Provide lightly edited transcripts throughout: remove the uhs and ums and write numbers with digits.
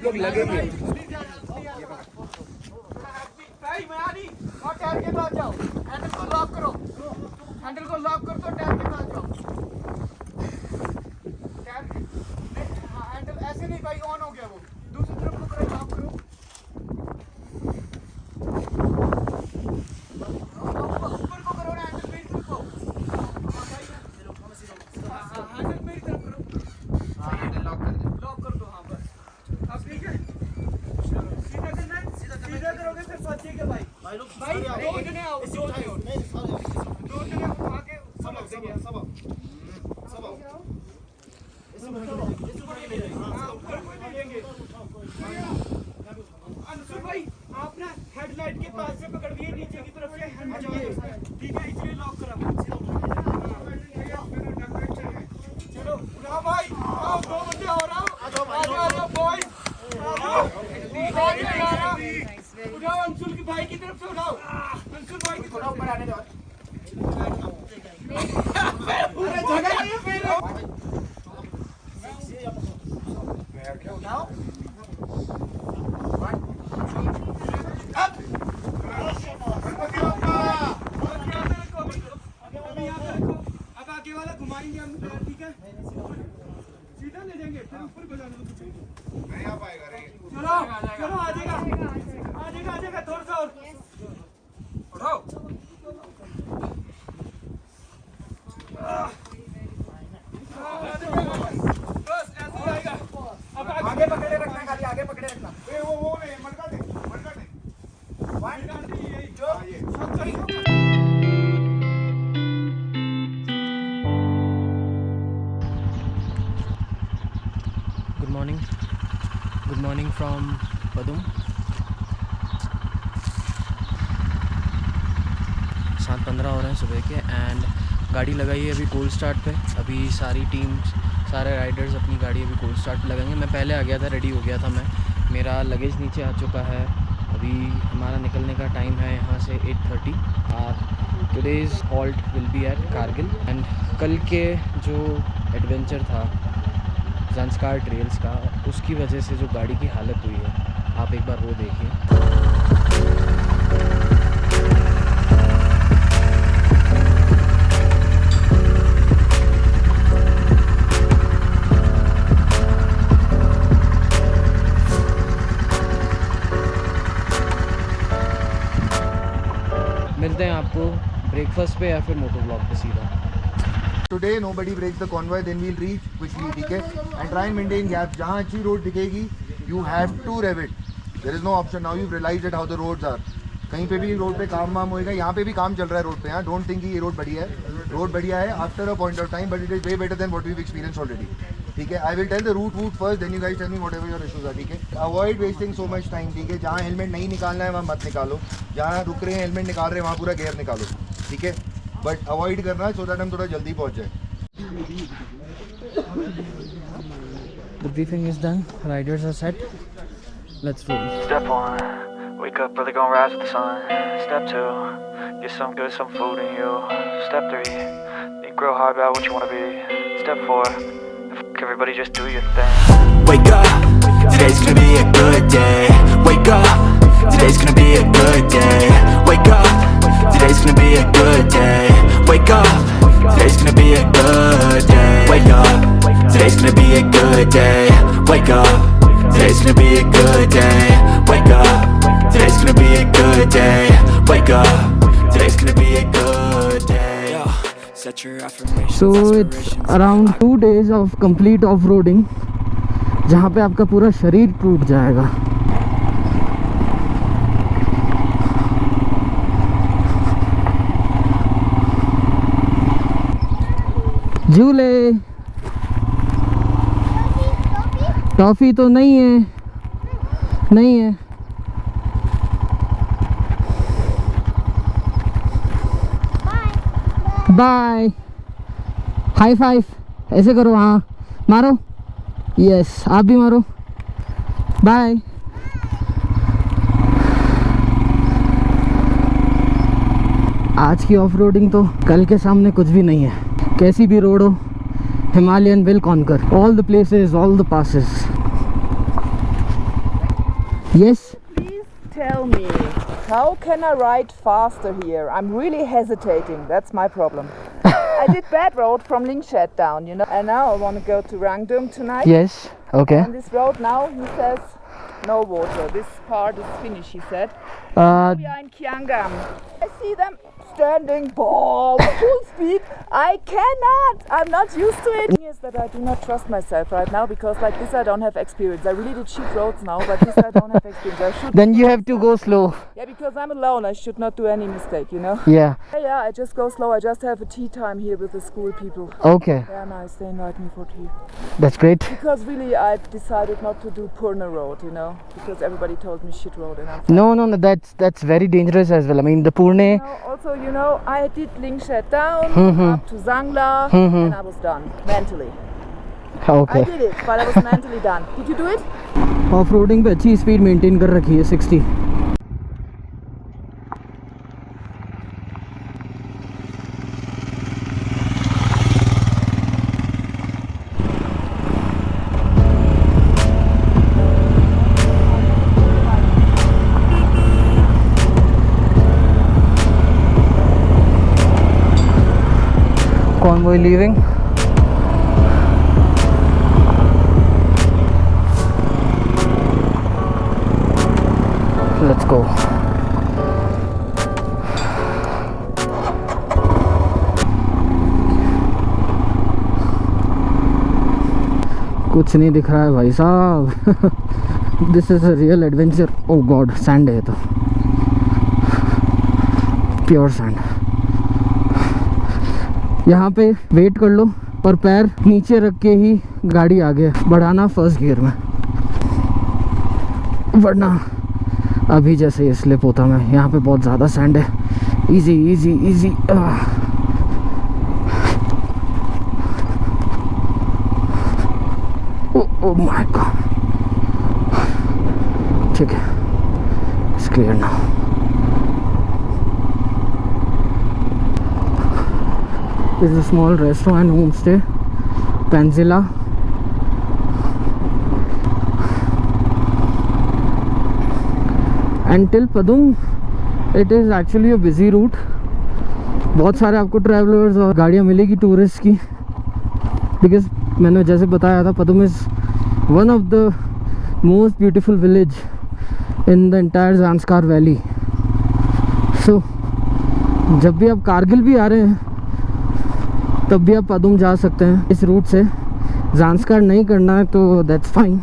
लोग लगेंगे। टायर के पास जाओ, हैंडल को लॉक करो, हैंडल को लॉक कर दो, टायर के पास जाओ। टायर हैंडल ऐसे नहीं भाई, ऑन हो गया वो। दूसरी तरफ को करो, लॉक करो। ऊपर को करो ना, हैंडल मेरी तरफ को। हैंडल मेरी तरफ करो। हैंडल लॉक कर दे। लॉक कर दो। हाँ बस अब ठीक है। सीधा करना है, सीधा करोगे फिर फंसिएगा भाई। भाई दो जने आओ, दो जने उठा के सब लग देंगे। सब अंशु भाई आप ना हेडलाइट के पास से पकड़िए, नीचे की तरफ से हेलमेट जाइए, ठीक है, इसलिए लॉक करा। चलो उठाओ भाई, आओ, दो बंदे और आओ, आ जाओ बॉयज, उठाओ अंशुल की भाई की तरफ से उठाओ, अंशुल भाई की तरफ ऊपर आने दो। अरे जगह नहीं है फिर। उठाओ अब आगे वाला घुमाएंगे हम, ठीक है, सीधा ले जाएंगे, फिर ऊपर को जाने दो। नहीं आ पाएगा रे। चलो चलो, आ जाएगा थोड़ा सा और उठाओ। बस ऐसे ही आएगा। अब आगे पकड़े रखना, खाली आगे पकड़े रखना। वो नहीं, मटका दे। यही जो Good morning from Padum. 7:15 हो रहे हैं सुबह के एंड गाड़ी लगाई है अभी कोल्ड स्टार्ट पे। अभी सारी टीम्स, सारे राइडर्स अपनी गाड़ी अभी कोल्ड स्टार्ट पे लगाएंगे। मैं पहले आ गया था, रेडी हो गया था मैं। मेरा लगेज नीचे आ चुका है। अभी हमारा निकलने का टाइम है यहाँ से 8:30। Today's halt will be at Kargil. And कल के जो एडवेंचर था ज़ांस्कार ट्रेल्स का, उसकी वजह से जो गाड़ी की हालत हुई है, आप एक बार वो देखिए। मिलते हैं आपको ब्रेकफास्ट पे या फिर मोटो ब्लॉग पे सीधा। Today nobody breaks the convoy, then we'll reach quickly, ठीक है? And try and maintain gap. जहाँ अच्छी रोड दिखेगी, you have to rev it. There is no option. Now you've realized that how the roads are. कहीं पे भी road पे काम वाम होएगा, यहाँ पे भी काम चल रहा है रोड पे। यहाँ डोंट थिंक ये रोड बढ़िया है। रोड बढ़िया है after a point of time, but it is way better than what we experience already, ठीक है? I will tell the route first, then you guys tell me whatever your issues are, ठीक है? Avoid wasting so much time, ठीक है? जहाँ helmet नहीं निकालना है वहाँ मत निकालो, जहाँ रुक रहे हैं हेलमेट निकाल रहे हैं वहाँ पूरा गेयर निकालो, ठीक है? बट अवॉइड करना है सो दैट हम थोड़ा जल्दी पहुँच जाए। The briefing is done. Riders are set. Let's roll. Step 1, wake up early, gonna rise with the sun. Step 2, get some food in you. Step 3, think real hard about what you wanna be. Step 4, everybody just do your thing. Wake up, today's gonna be a good day. Wake up, today's gonna be a good day. Wake up, today's gonna be a good day. Wake up, today's gonna be a good day. Wake up, today's gonna be a good day. Wake up, today's gonna be a good day. Wake up, today's gonna be a good day. Wake up, today's gonna be a good day. Set your affirmations. So it's around 2 days of complete off-roading, जहाँ पे आपका पूरा शरीर टूट जाएगा। झूले toffee तो नहीं है, नहीं है। बाय, हाई फाइव ऐसे करो, हाँ मारो, यस आप भी मारो, बाय। आज की ऑफ रोडिंग तो कल के सामने कुछ भी नहीं है। कैसी भी रोड हो, Himalayan will conquer all the places, all the passes. Yes. Please tell me, how can I ride faster here? I'm really hesitating. That's my problem. I did bad road from Lingshed down, you know, and now I want to go to Rangdum tonight. Yes. Okay. On this road now, he says no water. This part is finished, he said. We are in Kiangam. I see them standing, boom, full speed. I cannot. I'm not used to it. The thing is that I do not trust myself right now because like this I don't have experience. I really did cheap roads now, but this I don't have experience. I should. Then you have to go slow. Yeah, because I'm alone. I should not do any mistake, you know. Yeah. Yeah, I just go slow. I just have a tea time here with the school people. Okay. Yeah, nice. They invite me for tea. That's great. Because really, I decided not to do Purna Road, you know, because everybody told me shit road, and I'm. No, that's very dangerous as well. I mean, the Pune. Also, you know, I did Lingshed down up to Zangla, and I was done mentally. I Okay. did it, but I was mentally done. Did you do it? Off-roading पे अच्छी speed maintain कर रखी है 60. Convoy leaving. Let's go. कुछ नहीं दिख रहा है भाई साहब. This is a real adventure. Oh god, sand है तो प्योर सैंड. यहाँ पे वेट कर लो और पैर नीचे रख के ही गाड़ी आगे बढ़ाना फर्स्ट गियर में, वरना अभी जैसे ये स्लिप होता मैं. यहाँ पे बहुत ज़्यादा सैंड है. Easy easy easy. Oh my God. ठीक है, it's clear now. This is a small restaurant and homestay, Penzilla. And till Padum, it is actually a busy route. बहुत सारे आपको ट्रैवलर्स और गाड़ियाँ मिलेगी टूरिस्ट की, बिकॉज मैंने जैसे बताया था Padum is one of the most beautiful village in the entire Zanskar valley. So जब भी आप कारगिल भी आ रहे हैं तब भी आप पदुम जा सकते हैं इस रूट से. ज़ांस्कार नहीं करना है तो that's fine,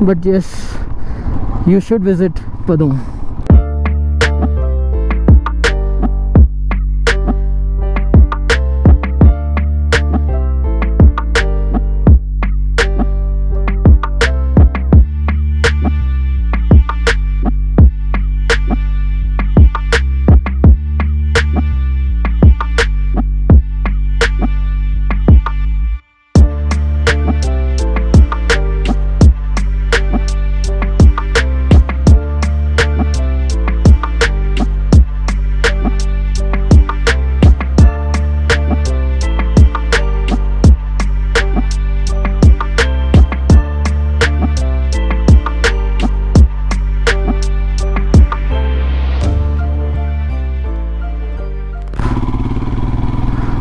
but yes, you should visit Padum.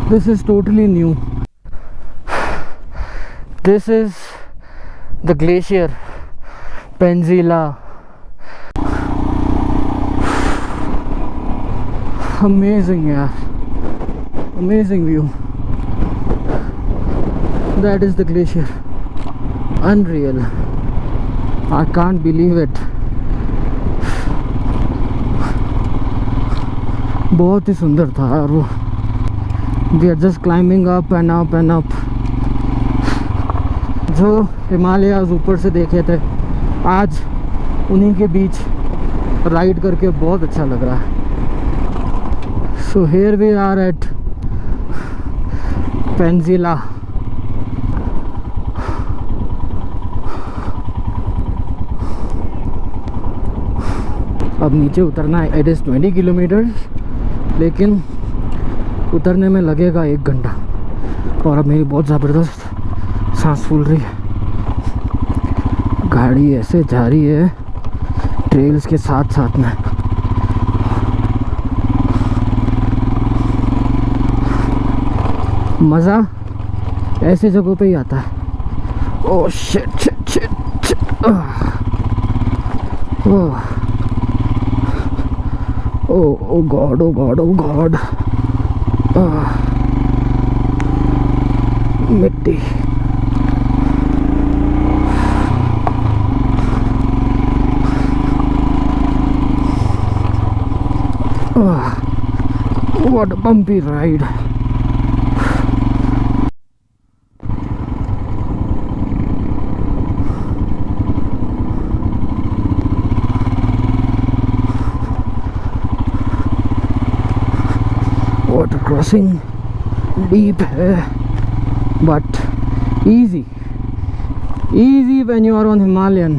This is totally new. This is the glacier, Penzilla. Amazing, yeah. Amazing view. That is the glacier. Unreal. I can't believe it. बहुत ही सुंदर था और वो. We are just climbing up and up and up. जो Himalayas ऊपर से देखे थे, आज उन्हीं के बीच राइड करके बहुत अच्छा लग रहा है. So here we are at Penzilla. अब नीचे उतरना है. It is 20 किलोमीटर्स, लेकिन उतरने में लगेगा 1 घंटा. और अब मेरी बहुत ज़बरदस्त सांस फूल रही है. गाड़ी ऐसे जा रही है ट्रेल्स के साथ साथ में। मज़ा ऐसे जगहों पे ही आता है। Oh shit shit shit shit. Oh God oh God oh God. मिट्टी। What a bumpy ride. Water crossing deep है, but easy when you are on Himalayan.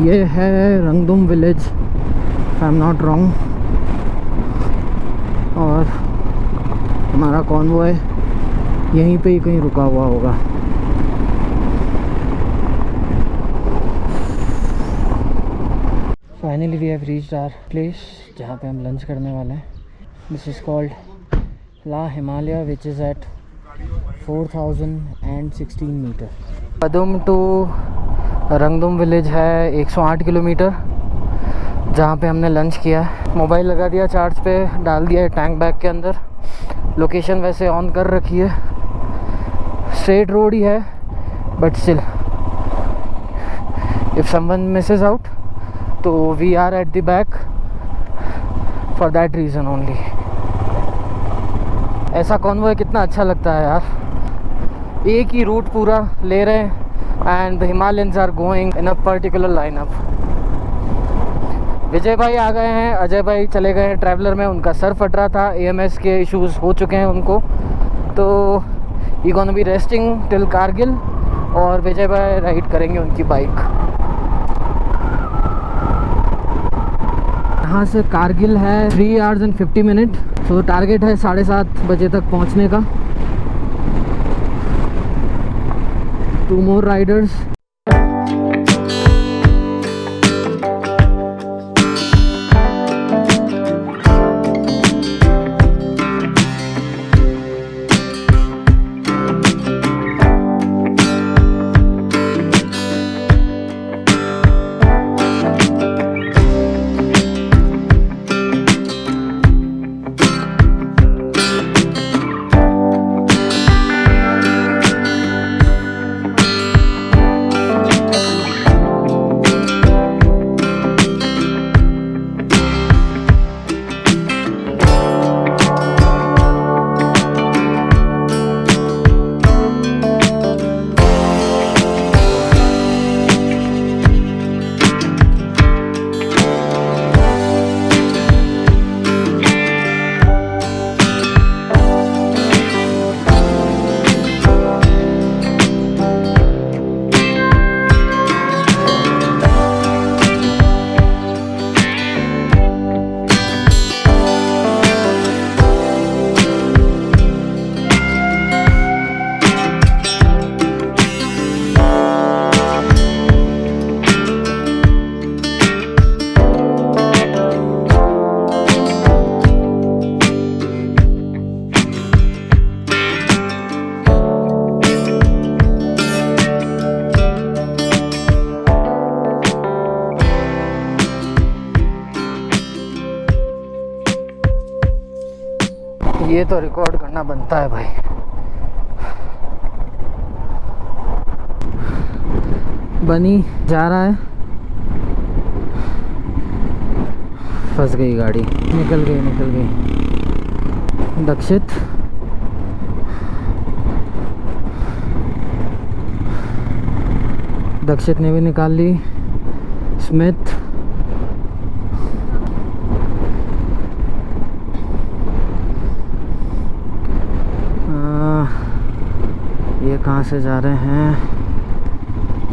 ये है Rangdum village, if I am not wrong, और हमारा convoy यहीं पे ही कहीं रुका हुआ होगा। Finally we have reached our place जहाँ पे हम लंच करने वाले हैं। This is called La Himalaya which is at 4016 metre. Padum to Rangdum village है 108 किलोमीटर, जहाँ पे हमने लंच किया है। मोबाइल लगा दिया चार्ज पे, डाल दिया है टैंक बैग के अंदर। लोकेशन वैसे ऑन कर रखी है, स्ट्रेट रोड ही है, but still if someone misses out तो we are at the back for that reason only. ऐसा कॉन्वॉय कितना अच्छा लगता है यार, एक ही रूट पूरा ले रहे हैं and the Himalayans are going in a particular lineup. विजय भाई आ गए हैं, अजय भाई चले गए हैं ट्रैवलर में, उनका सर फट रहा था, AMS के इश्यूज़ हो चुके हैं उनको, तो he gonna be resting till Kargil, और विजय भाई राइड करेंगे उनकी बाइक। यहाँ से कारगिल है 3 hours and 50 minutes, तो टारगेट है 7:30 बजे तक पहुँचने का। 2 more riders. ये तो रिकॉर्ड करना बनता है भाई। बनी जा रहा है, फंस गई गाड़ी, निकल गई। दक्षित ने भी निकाल ली। स्मिथ, ये कहाँ से जा रहे हैं?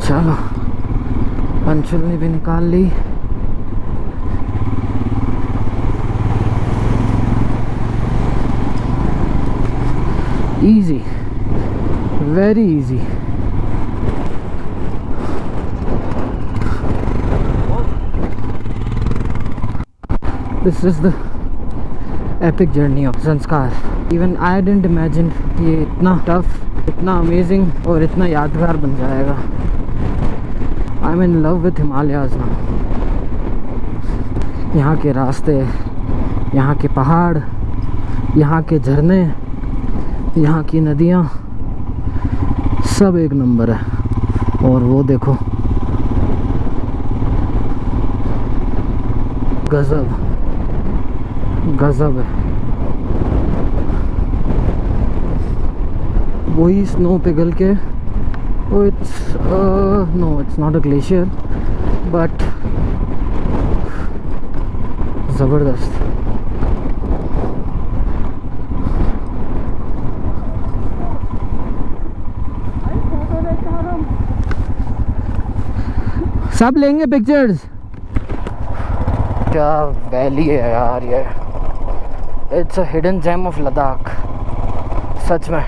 चलो, अंशुल ने भी निकाल ली। Easy, very easy. This is the epic journey of Zanskar. Even I didn't imagine ये इतना टफ, इतना अमेजिंग और इतना यादगार बन जाएगा। I am in love with Himalayas now. यहाँ के रास्ते, यहाँ के पहाड़, यहाँ के झरने, यहाँ की नदियाँ, सब एक नंबर है। और वो देखो, गजब है। वही स्नो पिघल के, no it's not a glacier but ज़बरदस्त। सब लेंगे पिक्चर्स। क्या वैली है यार ये, it's a hidden gem of Ladakh सच में।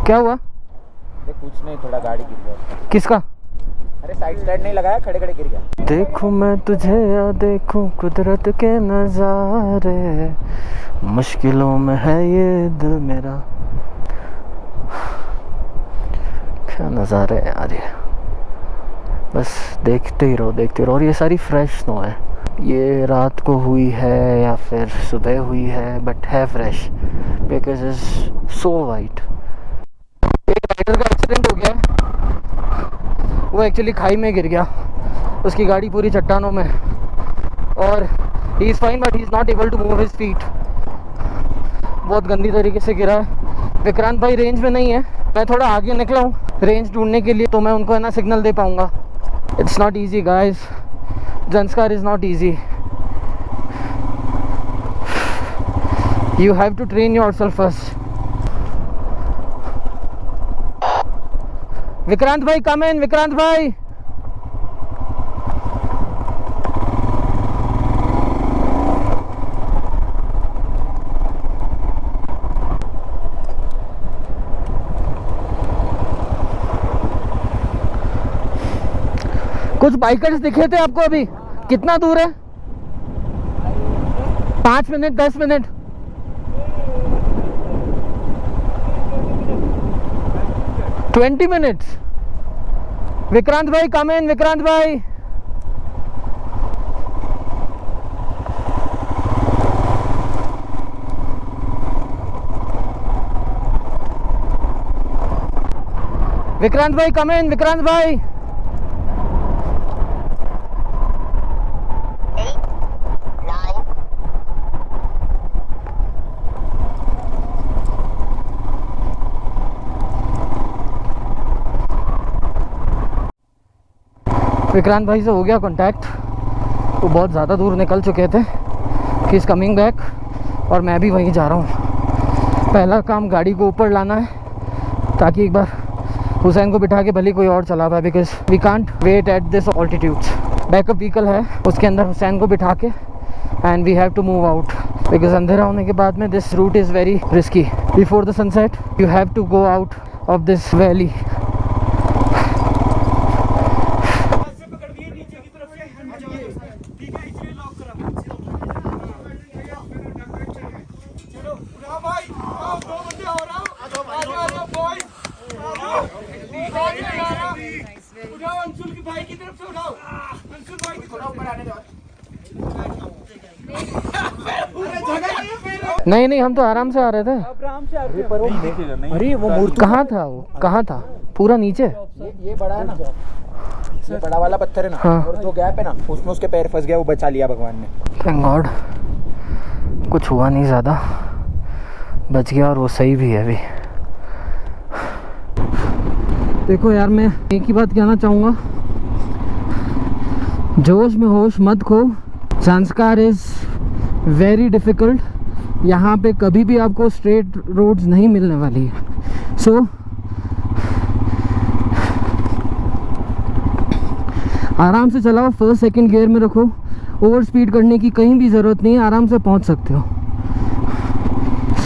क्या हुआ? अरे कुछ नहीं, थोड़ा गाड़ी गिर गया। किसका? अरे साइड स्टैंड नहीं लगाया, खड़े खड़े गिर गया। देखूं मैं तुझे या देखूं कुदरत के नज़ारे, मुश्किलों में है ये दिल मेरा। क्या नज़ारे हैं यार ये, बस देखते ही रहो। और ये सारी फ्रेश स्नो है, ये रात को हुई है या फिर सुबह हुई है, बट है fresh because is so white. एक राइडर का एक्सीडेंट हो गया है, वो एक्चुअली खाई में गिर गया, उसकी गाड़ी पूरी चट्टानों में, और he is fine but he is not able to move his feet. बहुत गंदी तरीके से गिरा है। विक्रांत भाई रेंज में नहीं है, मैं थोड़ा आगे निकला हूँ रेंज ढूंढने के लिए, तो मैं उनको है ना सिग्नल दे पाऊँगा। It's not easy guys, Zanskar is not easy. You have to train yourself first. Vikrant bhai, come in. Vikrant bhai. कुछ बाइकर्स दिखे थे आपको अभी? कितना दूर है? 5 minute 10 minute? Twenty minutes. Vikrant भाई कम इन, विक्रांत भाई। विक्रांत भाई कम इन, विक्रांत भाई। विक्रांत भाई से हो गया कांटेक्ट। वो बहुत ज़्यादा दूर निकल चुके थे कि इज़ कमिंग बैक, और मैं भी वहीं जा रहा हूँ। पहला काम गाड़ी को ऊपर लाना है ताकि एक बार हुसैन को बिठा के भले कोई और चला पाए, because we can't wait at this altitudes. Backup vehicle है, उसके अंदर हुसैन को बिठा के and we have to move out, because अंधेरा होने के बाद में this route is very risky. Before the sunset you have to go out of this valley. Anshul की भाई की तरफ से उठाओ, अंशुल भाई की तरफ ऊपर आने दो। नहीं नहीं, हम तो आराम से आ रहे थे। आराम से आते पर वो देखेगा नहीं। अरे वो मूर्ति कहाँ था वो? कहाँ था? पूरा नीचे? ये बड़ा है ना, ये बड़ा वाला पत्थर है ना। हाँ। और जो गैप है ना, उसमें उसके पैर फंस गया, वो बचा लिया भगवान ने। थैंक गॉड, कुछ हुआ नहीं ज़्यादा, बच गया, और वो सही भी है अभी। देखो यार, मैं एक ही बात कहना चाहूँगा, जोश में होश मत खो। संस्कार इज़ वेरी डिफ़िकल्ट। यहाँ पे कभी भी आपको स्ट्रेट रोड्स नहीं मिलने वाली है। सो आराम से चलाओ, फर्स्ट सेकंड गियर में रखो। ओवर स्पीड करने की कहीं भी ज़रूरत नहीं है, आराम से पहुँच सकते हो।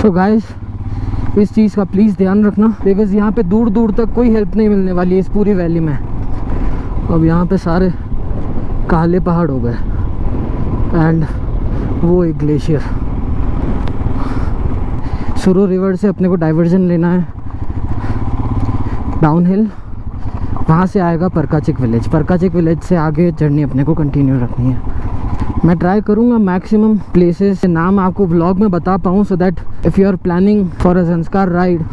सो गाइस, इस चीज़ का प्लीज़ ध्यान रखना, बिकॉज़ यहाँ पे दूर दूर तक कोई हेल्प नहीं मिलने वाली है इस पूरी वैली में। अब यहाँ पे सारे काले पहाड़ हो गए एंड वो एक ग्लेशियर। सुरू रिवर से अपने को डाइवर्जन लेना है डाउन हिल, वहाँ से आएगा परकाचिक विलेज। परकाचिक विलेज से आगे जर्नी अपने को कंटिन्यू रखनी है। मैं ट्राई करूँगा मैक्सिमम प्लेसेस के नाम आपको व्लॉग में बता पाऊँ, so that if you are planning for a Zanskar ride,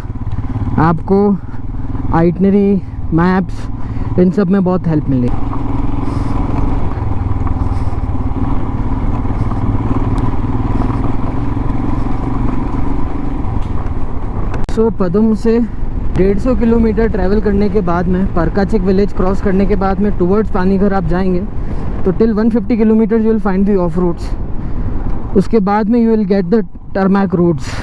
आपको आइटनरी, मैप्स, इन सब में बहुत हेल्प मिलेगी। सो पदम से 150 किलोमीटर ट्रैवल करने के बाद में परकाचिक विलेज क्रॉस करने के बाद में टुवर्ड्स पानीघर आप जाएंगे तो till 150 kilometre you will find the off roads. उसके बाद में you will get the tarmac roads.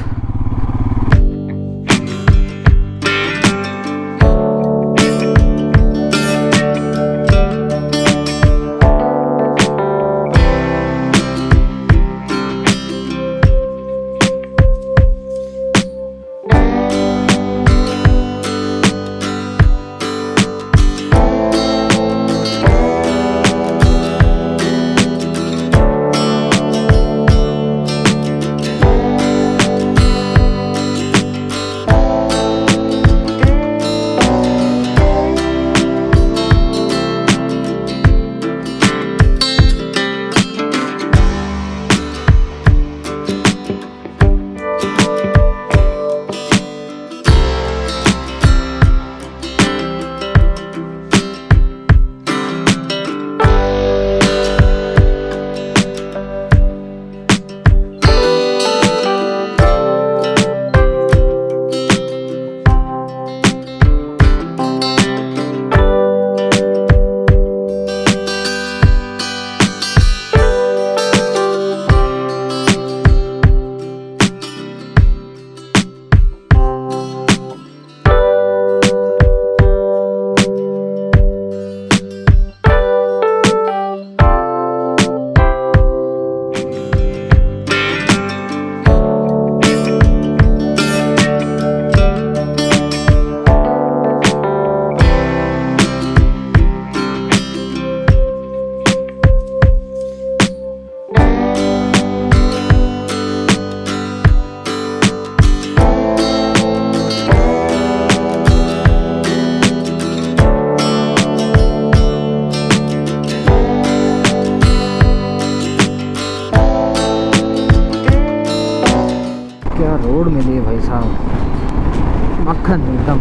Road मिली है भाई साहब, मक्खन एकदम।